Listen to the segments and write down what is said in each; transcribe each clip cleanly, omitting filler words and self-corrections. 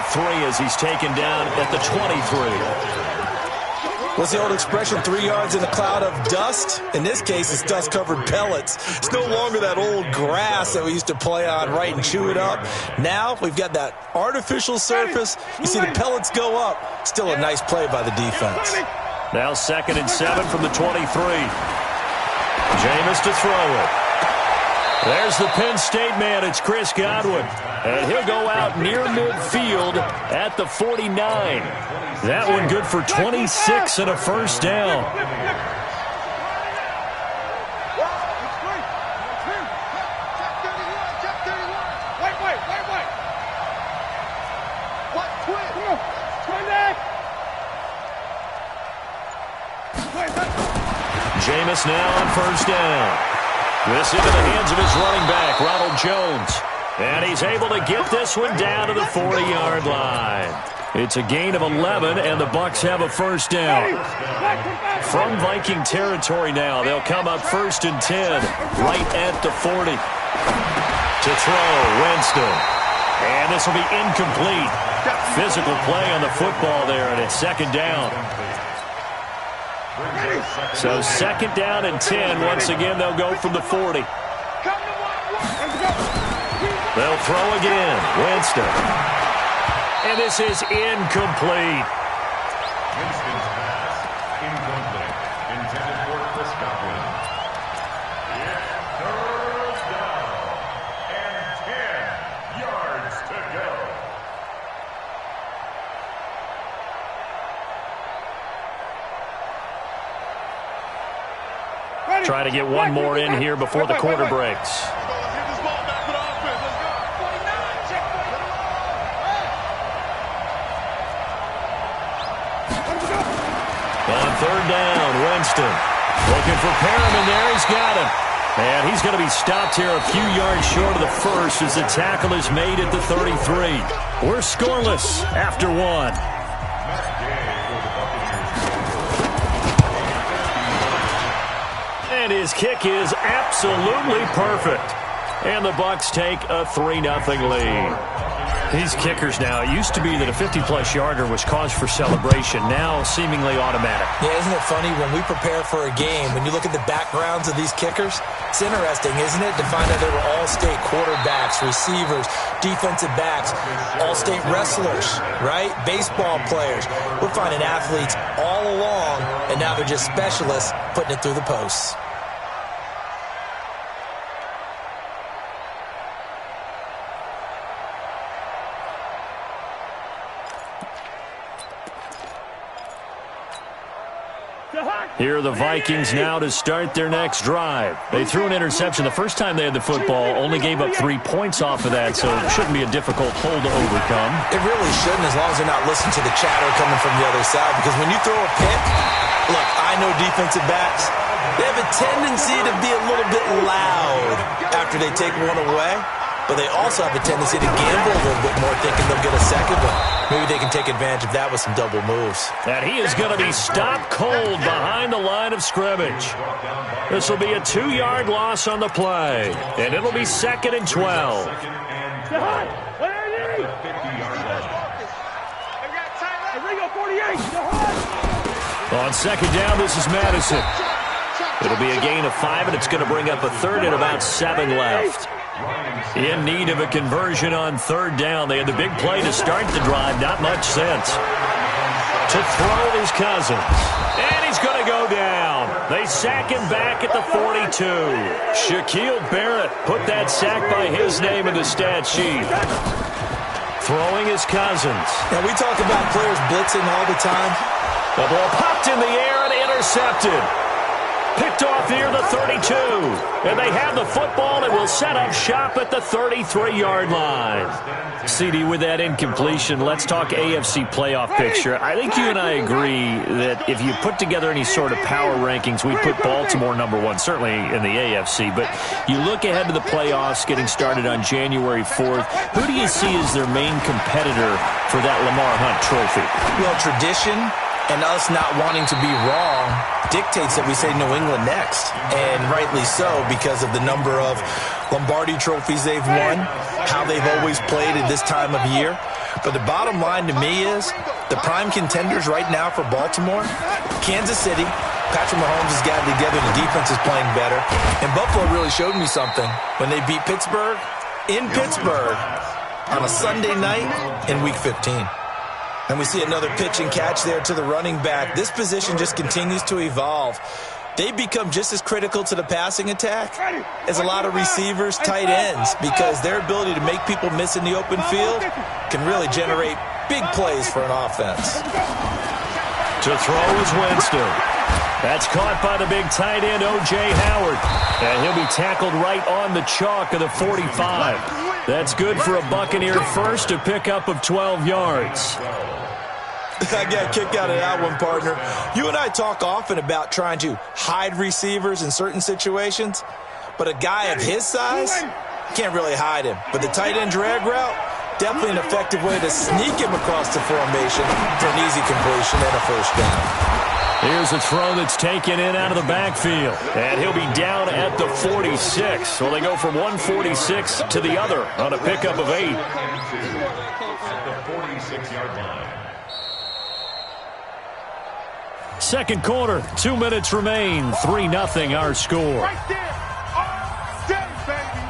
of 3 as he's taken down at the 23. What's the old expression, 3 yards in a cloud of dust? In this case, it's dust-covered pellets. It's no longer that old grass that we used to play on, right, and chew it up. Now we've got that artificial surface. You see the pellets go up. Still a nice play by the defense. Now 2nd and 7 from the 23. Jameis to throw it. There's the Penn State man. It's Chris Godwin. And he'll go out near midfield at the 49. That one good for 26 and a first down. Jameis now on first down. This into the hands of his running back, Ronald Jones. And he's able to get this one down to the 40-yard line. It's a gain of 11, and the Bucs have a first down. From Viking territory now, they'll come up 1st and 10, right at the 40. To throw, Winston. And this will be incomplete. Physical play on the football there, and it's 2nd down. So 2nd down and 10. Once again, they'll go from the 40. They'll throw again. Winston. And this is incomplete. Winston's pass, incomplete. Intended for Chris Godwin. It's 3rd down and 10 yards to go. Trying to get one more in here before the quarter breaks. On 3rd down, Winston. Looking for Perriman there. He's got him. And he's going to be stopped here a few yards short of the first as the tackle is made at the 33. We're scoreless after 1. And his kick is absolutely perfect. And the Bucs take a 3-0 lead. These kickers now, it used to be that a 50-plus yarder was cause for celebration. Now seemingly automatic. Yeah, isn't it funny when we prepare for a game, when you look at the backgrounds of these kickers, it's interesting, isn't it, to find out they were all-state quarterbacks, receivers, defensive backs, all-state wrestlers, right? Baseball players. We're finding athletes all along, and now they're just specialists putting it through the posts. Here are the Vikings now to start their next drive. They threw an interception the first time they had the football, only gave up 3 points off of that, so it shouldn't be a difficult hole to overcome. It really shouldn't, as long as they're not listening to the chatter coming from the other side, because when you throw a pick, look, I know defensive backs, they have a tendency to be a little bit loud after they take one away, but they also have a tendency to gamble a little bit more, thinking they'll get a second one. Maybe they can take advantage of that with some double moves. And he is going to be stopped cold behind the line of scrimmage. This will be a 2-yard loss on the play, and it'll be 2nd and 12. On 2nd down, this is Madison. It'll be a gain of 5, and it's going to bring up a 3rd and about 7 left. In need of a conversion on 3rd down. They had the big play to start the drive. Not much sense. To throw his Cousins. And he's going to go down. They sack him back at the 42. Shaquille Barrett put that sack by his name in the stat sheet. Throwing his Cousins. Now, we talk about players blitzing all the time. The ball popped in the air and intercepted. Picked off near the 32. And they have the football and will set up shop at the 33-yard line. CD, with that incompletion, let's talk AFC playoff picture. I think you and I agree that if you put together any sort of power rankings, we'd put Baltimore number 1, certainly in the AFC. But you look ahead to the playoffs getting started on January 4th. Who do you see as their main competitor for that Lamar Hunt trophy? Well, tradition and us not wanting to be wrong dictates that we say New England next. And rightly so, because of the number of Lombardi trophies they've won, how they've always played at this time of year. But the bottom line to me is the prime contenders right now for Baltimore, Kansas City. Patrick Mahomes has gotten together. The defense is playing better. And Buffalo really showed me something when they beat Pittsburgh in Pittsburgh on a Sunday night in Week 15. And we see another pitch and catch there to the running back. This position just continues to evolve. They become just as critical to the passing attack as a lot of receivers, tight ends, because their ability to make people miss in the open field can really generate big plays for an offense. To throw is Winston. That's caught by the big tight end, O.J. Howard. And he'll be tackled right on the chalk of the 45. That's good for a Buccaneer first, a pickup of 12 yards. I got a kick out of that one, partner. You and I talk often about trying to hide receivers in certain situations, but a guy of his size can't really hide him. But the tight end drag route, definitely an effective way to sneak him across the formation for an easy completion and a first down. Here's a throw that's taken in out of the backfield. And he'll be down at the 46. So they go from 146 to the other on a pickup of 8. At the 46-yard line. Second quarter, 2 minutes remain. 3-0 our score. Right there. All day, baby.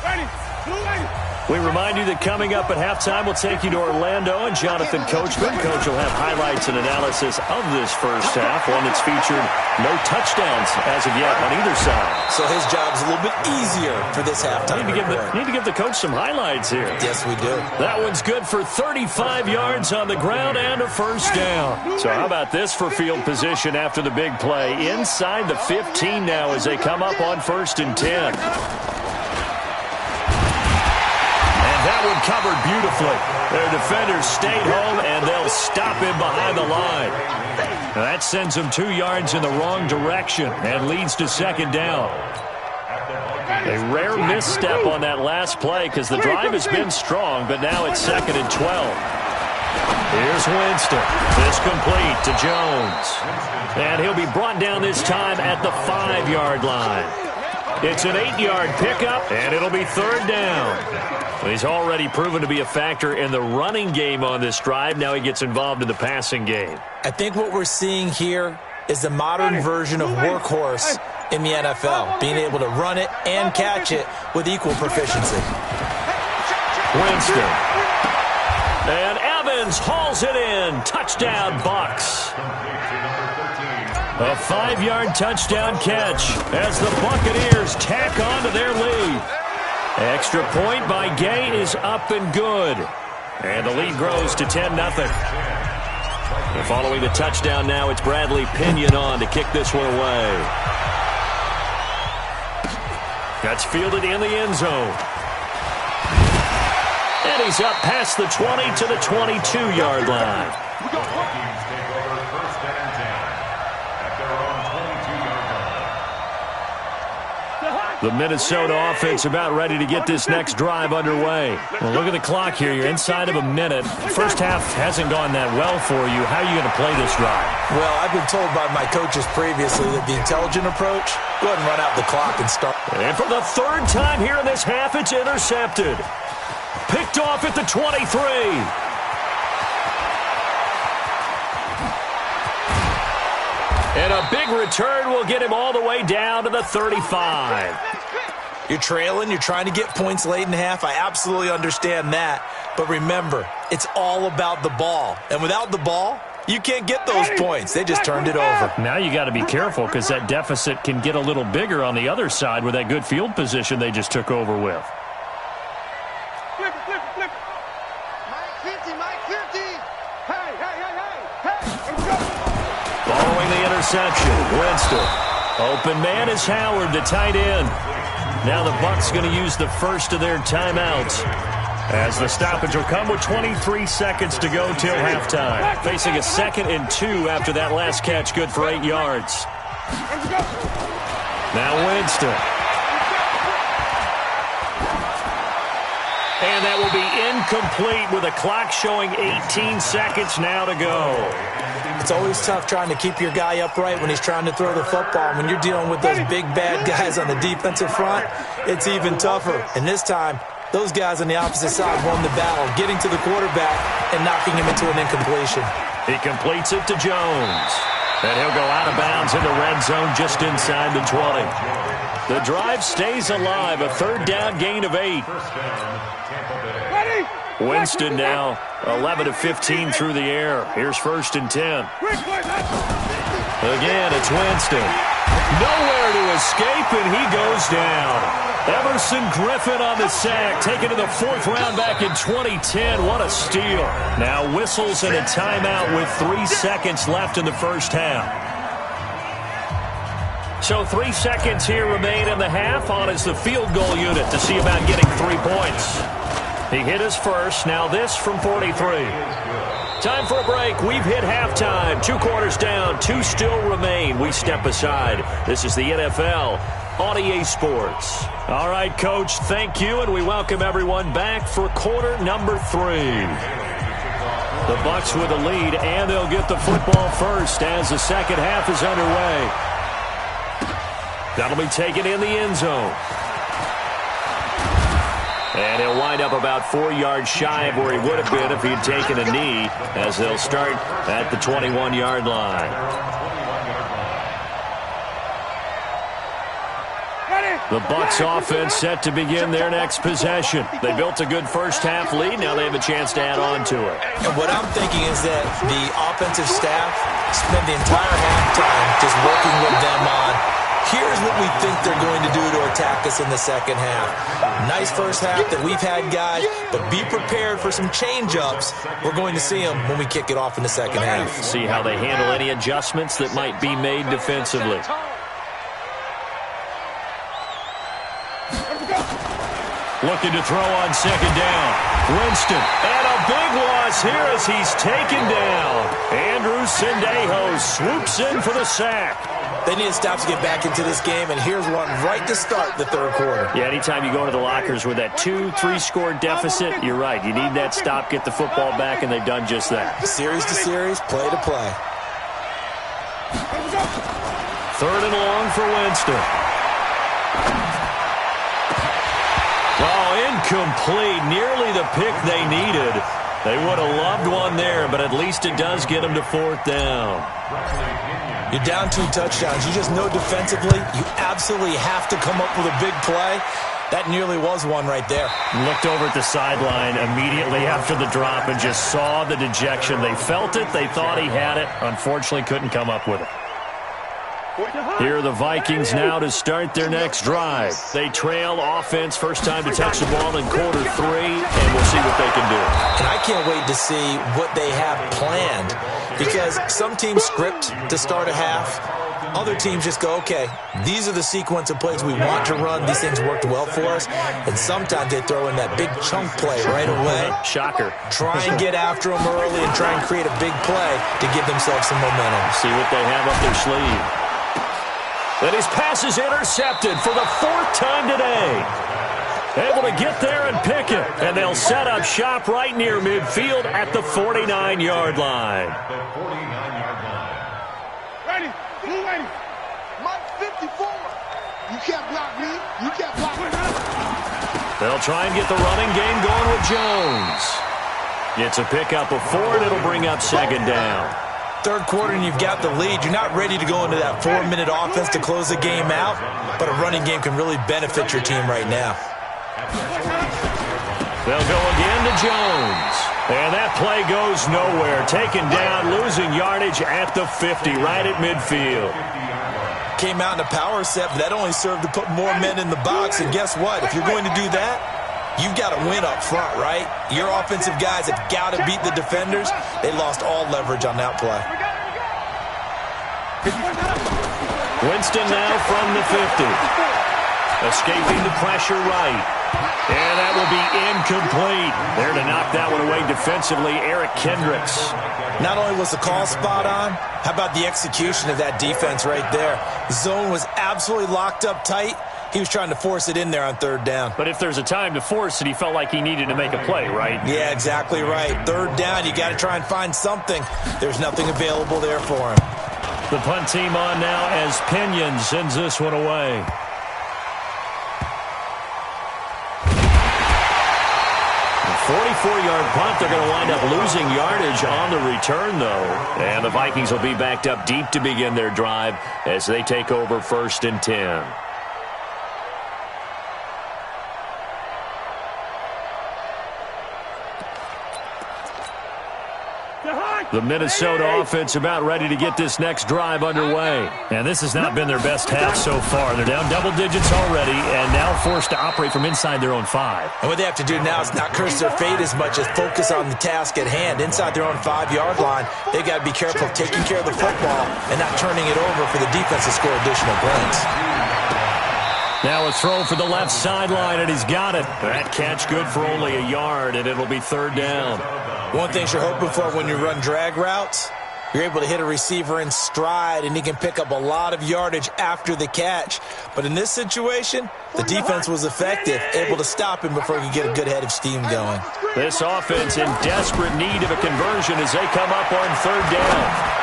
Ready. Blue ready. We remind you that coming up at halftime, we'll take you to Orlando and Jonathan Coachman. Coach will have highlights and analysis of this first half, one that's featured no touchdowns as of yet on either side. So his job's a little bit easier for this halftime. Need to give the coach some highlights here. Yes, we do. That one's good for 35 yards on the ground and a first down. So how about this for field position after the big play? Inside the 15 now as they come up on 1st and 10. That one covered beautifully. Their defenders stayed home, and they'll stop him behind the line. Now that sends him 2 yards in the wrong direction and leads to 2nd down. A rare misstep on that last play because the drive has been strong, but now it's 2nd and 12. Here's Winston. This complete to Jones. And he'll be brought down this time at the 5-yard line. It's an 8-yard pickup, and it'll be 3rd down. He's already proven to be a factor in the running game on this drive. Now he gets involved in the passing game. I think what we're seeing here is the modern version of workhorse in the NFL, being able to run it and catch it with equal proficiency. Winston. And Evans hauls it in. Touchdown, Bucs. A 5-yard touchdown catch as the Buccaneers tack on to their lead. Extra point by Gay is up and good. And the lead grows to 10-0. And following the touchdown now, it's Bradley Pinion on to kick this one away. That's fielded in the end zone. And he's up past the 20 to the 22-yard line. The Minnesota offense about ready to get this next drive underway. Well, look at the clock here. You're inside of a minute. First half hasn't gone that well for you. How are you going to play this drive? Well, I've been told by my coaches previously that the intelligent approach, go ahead and run out the clock and start. And for the 3rd time here in this half, it's intercepted. Picked off at the 23. And a big return will get him all the way down to the 35. You're trailing. You're trying to get points late in half. I absolutely understand that. But remember, it's all about the ball. And without the ball, you can't get those points. They just turned it over. Now you got to be careful because that deficit can get a little bigger on the other side with that good field position they just took over with. Flip it. Mike 50, Mike 50. Hey. Following the interception, Winston. Open man is Howard, the tight end. Now the Bucs going to use the first of their timeouts as the stoppage will come with 23 seconds to go till halftime. Facing a 2nd and 2 after that last catch, good for 8 yards. Now Winston. And that will be incomplete with a clock showing 18 seconds now to go. It's always tough trying to keep your guy upright when he's trying to throw the football. When you're dealing with those big, bad guys on the defensive front, it's even tougher. And this time, those guys on the opposite side won the battle, getting to the quarterback and knocking him into an incompletion. He completes it to Jones. And he'll go out of bounds in the red zone just inside the 20. The drive stays alive, a third down gain of 8. Winston now 11 of 15 through the air. Here's 1st and 10. Again, it's Winston. Nowhere to escape, and he goes down. Everson Griffin on the sack, taken to the 4th round back in 2010. What a steal. Now whistles and a timeout with 3 seconds left in the first half. So 3 seconds here remain in the half. On is the field goal unit to see about getting 3 points. He hit his first. Now this from 43. Time for a break. We've hit halftime. 2 quarters down. 2 still remain. We step aside. This is the NFL on EA Sports. All right, Coach, thank you, and we welcome everyone back for quarter number 3. The Bucs with a lead, and they'll get the football first as the second half is underway. That'll be taken in the end zone. And he'll wind up about 4 yards shy of where he would have been if he'd taken a knee, as they'll start at the 21-yard line. The Bucs offense set to begin their next possession. They built a good first-half lead. Now they have a chance to add on to it. And what I'm thinking is that the offensive staff spent the entire halftime just working with them on, here's what we think they're going to do to attack us in the second half. Nice first half that we've had, guys, but be prepared for some change-ups. We're going to see them when we kick it off in the second half. See how they handle any adjustments that might be made defensively. Looking to throw on second down. Winston, and a big loss here as he's taken down. Andrew Sendejo swoops in for the sack. They need to stop to get back into this game, and here's one right to start the third quarter. Yeah, anytime you go to the lockers with that 2-3 score deficit, you're right. You need that stop, get the football back, and they've done just that. Series to series, play to play. 3rd and long for Winston. Oh, incomplete. Nearly the pick they needed. They would have loved one there, but at least it does get them to 4th down. You're down 2 touchdowns. You just know defensively you absolutely have to come up with a big play. That nearly was one right there. Looked over at the sideline immediately after the drop and just saw the dejection. They felt it. They thought he had it. Unfortunately, couldn't come up with it. Here are the Vikings now to start their next drive. They trail offense, first time to touch the ball in quarter 3, and we'll see what they can do. And I can't wait to see what they have planned, because some teams script to start a half. Other teams just go, okay, these are the sequence of plays we want to run. These things worked well for us. And sometimes they throw in that big chunk play right away. Shocker. Try and get after them early and try and create a big play to give themselves some momentum. See what they have up their sleeve. And his pass is intercepted for the 4th time today. Able to get there and pick it. And they'll set up shop right near midfield at the 49-yard line. Ready? Blue ready. Mike 54. You can't block me. You can't block me. They'll try and get the running game going with Jones. Gets a pickup of 4, and it'll bring up second down. Third quarter and you've got the lead. You're not ready to go into that 4-minute offense to close the game out, but a running game can really benefit your team right now. They'll go again to Jones. And that play goes nowhere. Taken down, losing yardage at the 50, right at midfield. Came out in a power set, but that only served to put more men in the box. And guess what? If you're going to do that, you've got to win up front, right? Your offensive guys have got to beat the defenders. They lost all leverage on that play. Winston now from the 50. Escaping the pressure right. And that will be incomplete. There to knock that one away defensively, Eric Kendricks. Not only was the call spot on, how about the execution of that defense right there? The zone was absolutely locked up tight. He was trying to force it in there on third down. But if there's a time to force it, he felt like he needed to make a play, right? Yeah, exactly right. Third down, you got to try and find something. There's nothing available there for him. The punt team on now as Pinion sends this one away. A 44-yard punt. They're going to wind up losing yardage on the return, though. And the Vikings will be backed up deep to begin their drive as they take over 1st and 10. The Minnesota offense about ready to get this next drive underway. And this has not been their best half so far. They're down double digits already and now forced to operate from inside their own 5. And what they have to do now is not curse their fate as much as focus on the task at hand. Inside their own 5-yard line, they've got to be careful of taking care of the football and not turning it over for the defense to score additional points. Now a throw for the left sideline, and he's got it. That catch good for only a yard, and it'll be 3rd down. One thing you're hoping for when you run drag routes, you're able to hit a receiver in stride, and he can pick up a lot of yardage after the catch. But in this situation, the defense was effective, able to stop him before he could get a good head of steam going. This offense in desperate need of a conversion as they come up on 3rd down.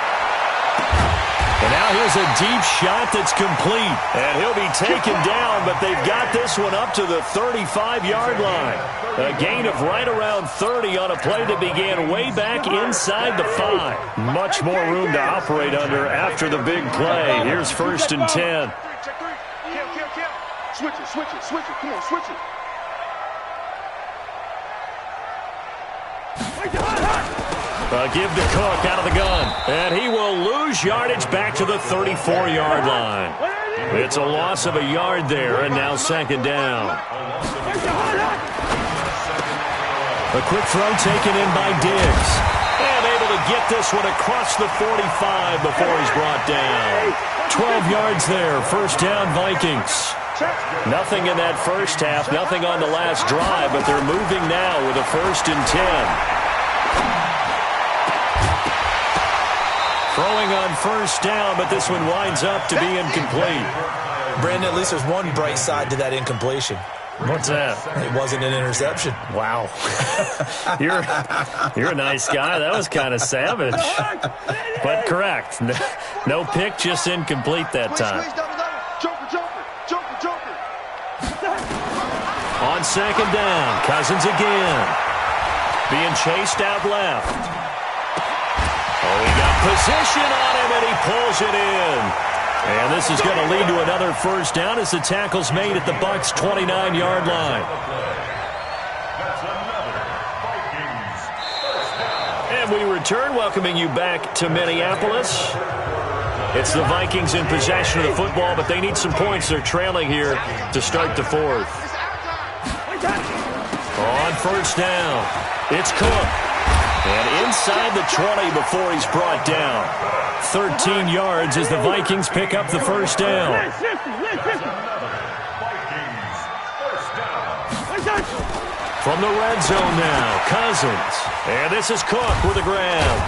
And now here's a deep shot that's complete. And he'll be taken down, but they've got this one up to the 35-yard line. A gain of right around 30 on a play that began way back inside the 5. Much more room to operate under after the big play. Here's 1st and 10. Switch it. Come on, switch it. Give to Cook out of the gun. And he will lose yardage back to the 34-yard line. It's a loss of a yard there, and now 2nd down. A quick throw taken in by Diggs. And able to get this one across the 45 before he's brought down. 12 yards there, 1st down Vikings. Nothing in that first half, nothing on the last drive, but they're moving now with a 1st and 10. Throwing on 1st down, but this one winds up to be incomplete. Brandon, at least there's one bright side to that incompletion. What's that? It wasn't an interception. Wow. You're a nice guy. That was kind of savage. But correct. No pick, just incomplete that time. Joker. On 2nd down, Cousins again. Being chased out left. Oh, he got position on him, and he pulls it in. And this is going to lead to another 1st down as the tackle's made at the Bucs' 29-yard line. And we return, welcoming you back to Minneapolis. It's the Vikings in possession of the football, but they need some points. They're trailing here to start the 4th. On 1st down, it's Cook. And inside the 20 before he's brought down. 13 yards as the Vikings pick up the 1st down. From the red zone now, Cousins. And this is Cook with a grab.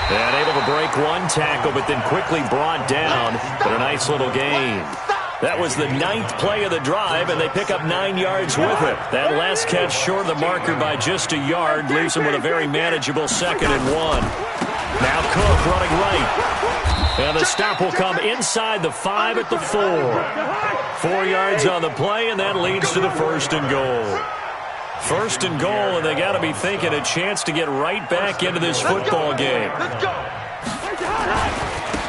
And able to break one tackle, but then quickly brought down. But a nice little gain. That was the 9th play of the drive, and they pick up 9 yards with it. That last catch short of the marker by just a yard leaves them with a very manageable 2nd and 1. Now Cook running right. And the stop will come inside the 5 at the 4. 4 yards on the play, and that leads to the 1st and goal. 1st and goal, and they got to be thinking a chance to get right back into this football game.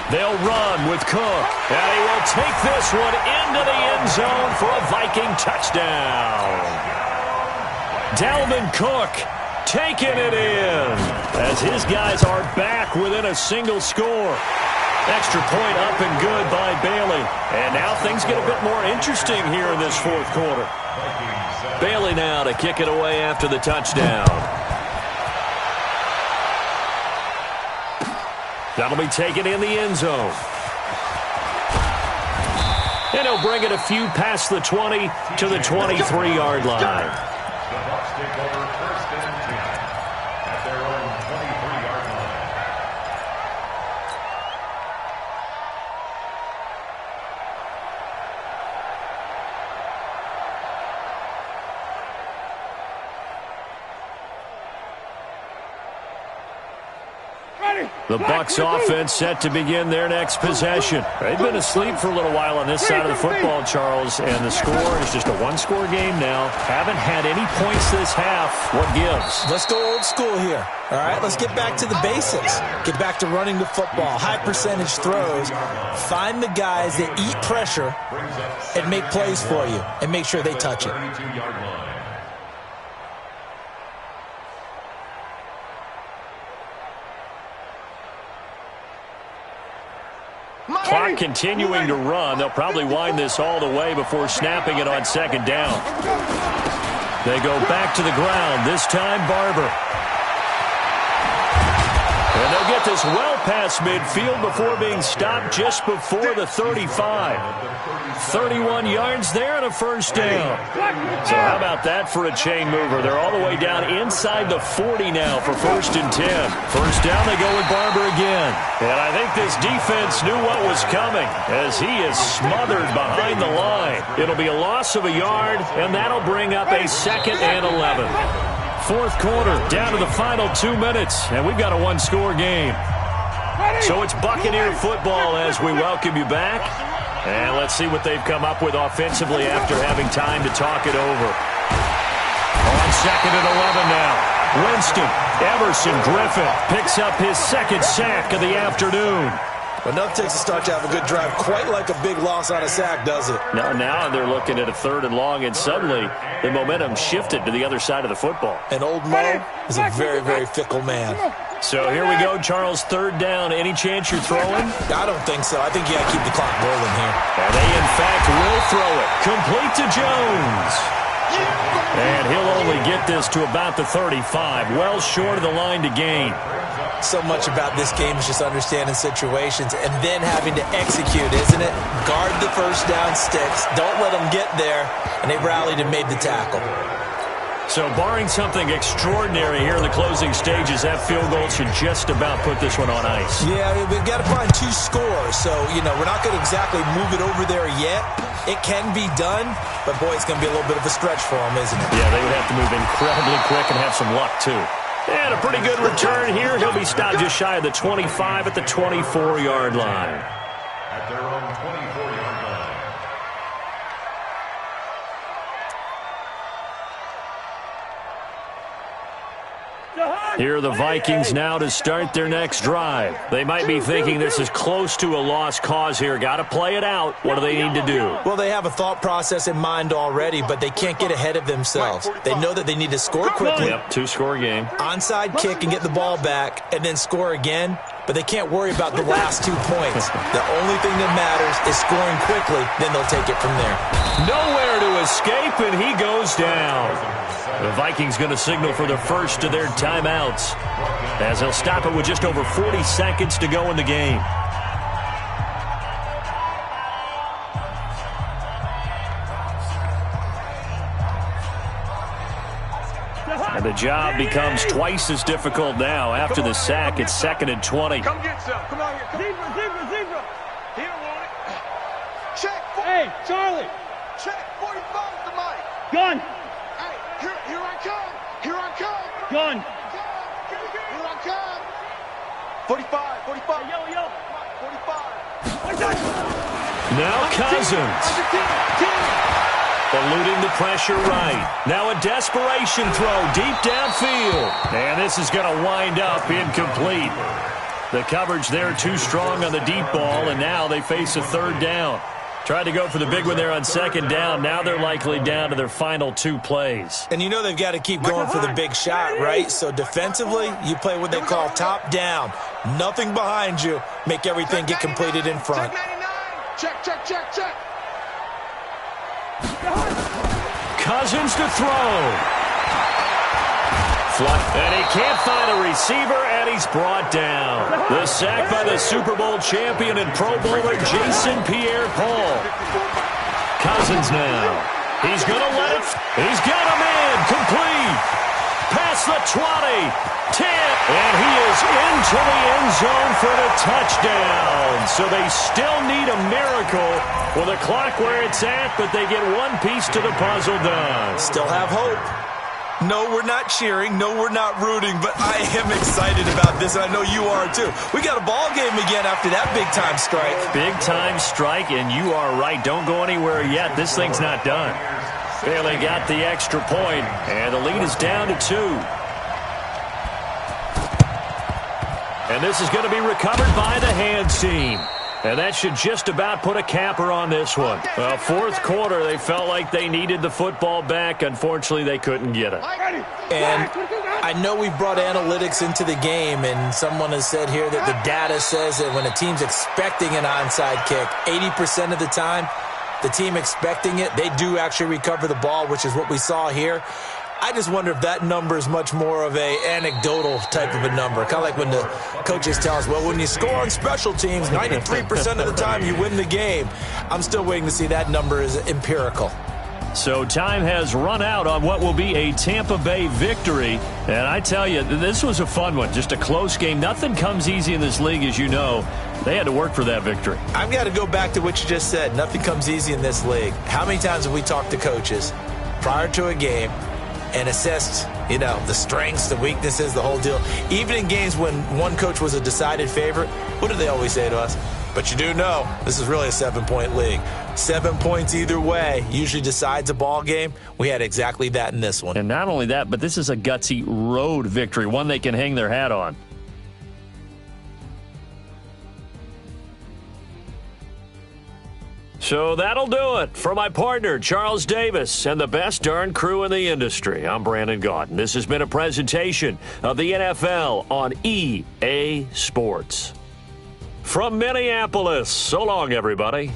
They'll run with Cook, and he will take this one into the end zone for a Viking touchdown. Dalvin Cook taking it in as his guys are back within a single score. Extra point up and good by Bailey. And now things get a bit more interesting here in this 4th quarter. Bailey now to kick it away after the touchdown. That'll be taken in the end zone. And he'll bring it a few past the 20 to the 23-yard line. The Bucs take over 1st and 10 at their own 23-yard line. The Bucs offense set to begin their next possession. They've been asleep for a little while on this side of the football, Charles, and the score is just a one-score game now. Haven't had any points this half. What gives? Let's go old school here. All right, let's get back to the basics. Get back to running the football, high percentage throws. Find the guys that eat pressure and make plays for you and make sure they touch it. Clock continuing to run. They'll probably wind this all the way before snapping it on second down. They go back to the ground. This time, Barber. And they'll get this well past midfield before being stopped just before the 35. 31 yards there and a first down. So how about that for a chain mover? They're all the way down inside the 40 now for 1st and 10. First down, they go with Barber again. And I think this defense knew what was coming as he is smothered behind the line. It'll be a loss of a yard, and that'll bring up a 2nd and 11. Fourth quarter, down to the final 2 minutes, and we've got a one-score game. So it's Buccaneer football as we welcome you back. And let's see what they've come up with offensively after having time to talk it over. On 2nd and 11 now. Winston, Everson Griffin picks up his 2nd sack of the afternoon. But enough takes a start to have a good drive. Quite like a big loss on a sack, does it? Now they're looking at a 3rd and long, and suddenly the momentum shifted to the other side of the football. And old Mo is a very, very fickle man. So here we go, Charles, 3rd down. Any chance you're throwing? I don't think so. I think you got to keep the clock rolling here. And they, in fact, will throw it. Complete to Jones. And he'll only get this to about the 35. Well short of the line to gain. So much about this game is just understanding situations and then having to execute, isn't it? Guard the first down sticks. Don't let them get there. And they rallied and made the tackle. So barring something extraordinary here in the closing stages, that field goal should just about put this one on ice. Yeah, we've got to find 2 scores. So, we're not going to exactly move it over there yet. It can be done, but, boy, it's going to be a little bit of a stretch for them, isn't it? Yeah, they would have to move incredibly quick and have some luck, too. And a pretty good return here. He'll be stopped just shy of the 25 at the 24-yard line. At their own 24-yard line. Here are the Vikings now to start their next drive. They might be thinking this is close to a lost cause here. Got to play it out. What do they need to do? Well, they have a thought process in mind already, but they can't get ahead of themselves. They know that they need to score quickly. Yep, 2-score game. Onside kick and get the ball back and then score again, but they can't worry about the last 2 points. The only thing that matters is scoring quickly, then they'll take it from there. Nowhere to escape, and he goes down. The Vikings going to signal for the first of their timeouts as they'll stop it with just over 40 seconds to go in the game. And the job becomes twice as difficult now. After the sack, it's 2nd and 20. Come get some. Come on here. Zebra. He don't want it. Check. Hey, Charlie. Check. 45 to Mike. Gun. Hey, here I come. Here I come. Gun. Here I come. 45. Hey, yo. 45. Now Cousins. Eluding the pressure right. Now a desperation throw deep downfield. And this is going to wind up incomplete. The coverage there too strong on the deep ball, and now they face a 3rd down. Tried to go for the big one there on 2nd down. Now they're likely down to their final 2 plays. And they've got to keep going for the big shot, right? So defensively, you play what they call top down. Nothing behind you. Make everything get completed in front. Check. Cousins to throw. And he can't find a receiver, and he's brought down. The sack by the Super Bowl champion and Pro Bowler Jason Pierre-Paul. Cousins now. He's going to let it. He's got him in. Complete. Past the 20. 10. And he is into the end zone for the touchdown. So they still need a miracle with the clock where it's at, but they get one piece to the puzzle done. Still have hope. No, we're not cheering. No, we're not rooting. But I am excited about this, and I know you are too. We got a ball game again after that big-time strike. Big-time strike, and you are right. Don't go anywhere yet. This thing's not done. Bailey got the extra point, and the lead is down to 2. And this is going to be recovered by the hands team. And that should just about put a capper on this one. Well, fourth quarter, they felt like they needed the football back. Unfortunately, they couldn't get it. And I know we've brought analytics into the game, and someone has said here that the data says that when a team's expecting an onside kick, 80% of the time, the team expecting it, they do actually recover the ball, which is what we saw here. I just wonder if that number is much more of a anecdotal type of a number. Kind of like when the coaches tell us, well, when you score on special teams, 93% of the time you win the game. I'm still waiting to see that number is empirical. So time has run out on what will be a Tampa Bay victory. And I tell you, this was a fun one. Just a close game. Nothing comes easy in this league, as you know. They had to work for that victory. I've got to go back to what you just said. Nothing comes easy in this league. How many times have we talked to coaches prior to a game and assessed, the strengths, the weaknesses, the whole deal? Even in games when one coach was a decided favorite, what do they always say to us? But you do know this is really a 7-point league. 7 points either way usually decides a ball game. We had exactly that in this one. And not only that, but this is a gutsy road victory, one they can hang their hat on. So that'll do it. For my partner, Charles Davis, and the best darn crew in the industry, I'm Brandon Gaudin. This has been a presentation of the NFL on EA Sports. From Minneapolis, so long, everybody.